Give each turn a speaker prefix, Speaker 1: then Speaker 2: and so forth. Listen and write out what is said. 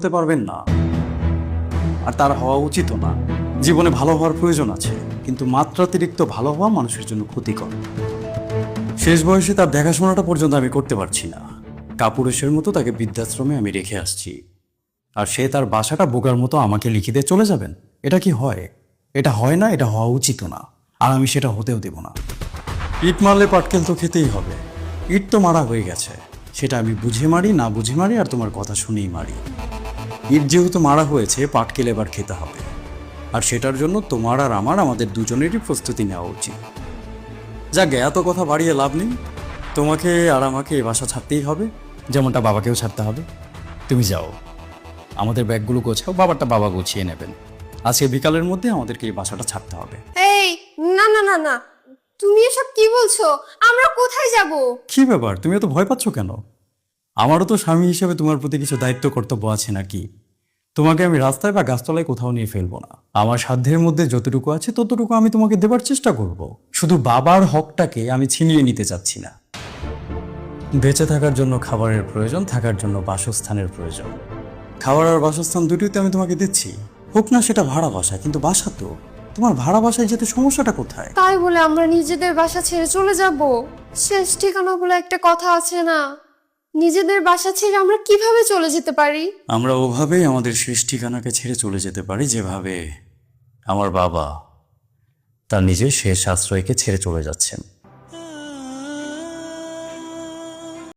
Speaker 1: হতে পারবেন না, আর তার হওয়া উচিত না। জীবনে ভালো হওয়ার প্রয়োজন আছে, কিন্তু মাত্রাতিরিক্ত ভালো হওয়া মানুষের জন্য ক্ষতিকর। শেষ বয়সে তার দেখাশোনাটা পর্যন্ত আমি করতে পারছি না। কাপুরুষের মতো তাকে বৃদ্ধাশ্রমে আমি রেখে আসছি, আর সে তার বাসাটা বোকার মতো আমাকে লিখে দিয়ে চলে যাবেন? এটা কি হয়? এটা হয় না, এটা হওয়া উচিত না, আর আমি সেটা হতেও দেব না। ইট মারলে পাটকেল তো খেতেই হবে। ইট তো মারা হয়ে গেছে, সেটা আমি বুঝে মারি না বুঝে মারি আর তোমার কথা শুনেই মারি। ইট যেহেতু মারা হয়েছে, পাটকেল এবার খেতে হবে, আর সেটার জন্য তোমার আর আমাদের দুজনেরই প্রস্তুতি নেওয়া উচিত। যাক, এত কথা বাড়িয়ে লাভ নেই। তোমাকে আর আমাকে এই বাসা ছাড়তেই হবে, যেমনটা বাবাকেও ছাড়তে হবে। তুমি যাও, আমাদের ব্যাগগুলো গোছাও, বাবারটা বাবা গুছিয়ে নেবেন। আজকে বিকালের মধ্যে আমাদেরকে এই বাসাটা ছাড়তে হবে।
Speaker 2: এই, না না না না, তুমি এসব কি বলছো? আমরা কোথায় যাব?
Speaker 1: কি ব্যাপার, তুমি এত ভয় পাচ্ছ কেন? আমারও তো স্বামী হিসেবে তোমার প্রতি কিছু দায়িত্ব কর্তব্য আছে নাকি? তোমাকে আমি রাস্তায় বা গাছতলায় কোথাও নিয়ে ফেলবো না। আমার সাধ্যের মধ্যে যতটুকু আছে ততটুকু আমি তোমাকে দেবার চেষ্টা করব। শুধু বাবার হকটাকে আমি ছিনিয়ে নিতে চাচ্ছি না। বেঁচে থাকার জন্য খাবারের প্রয়োজন, থাকার জন্য বাসস্থানের প্রয়োজন। খাবার আর বাসস্থান দুটোই তো আমি তোমাকে দিচ্ছি। হোক না সেটা ভাড়া বাসা, কিন্তু বাসা তো। তোমার ভাড়া বাসায় যেতে সমস্যাটা কোথায়?
Speaker 2: তাই বলে আমরা নিজেদের বাসা ছেড়ে চলে যাব? শেষ ঠিকানা বলে একটা কথা আছে না? নিজেদের বাসা ছেড়ে আমরা কিভাবে চলে যেতে পারি?
Speaker 1: আমরা ওভাবেই আমাদের শেষ ঠিকানাকে ছেড়ে চলে যেতে পারি, যেভাবে আমার বাবা তার নিজের শেষ আশ্রয়কে ছেড়ে চলে যাচ্ছেন।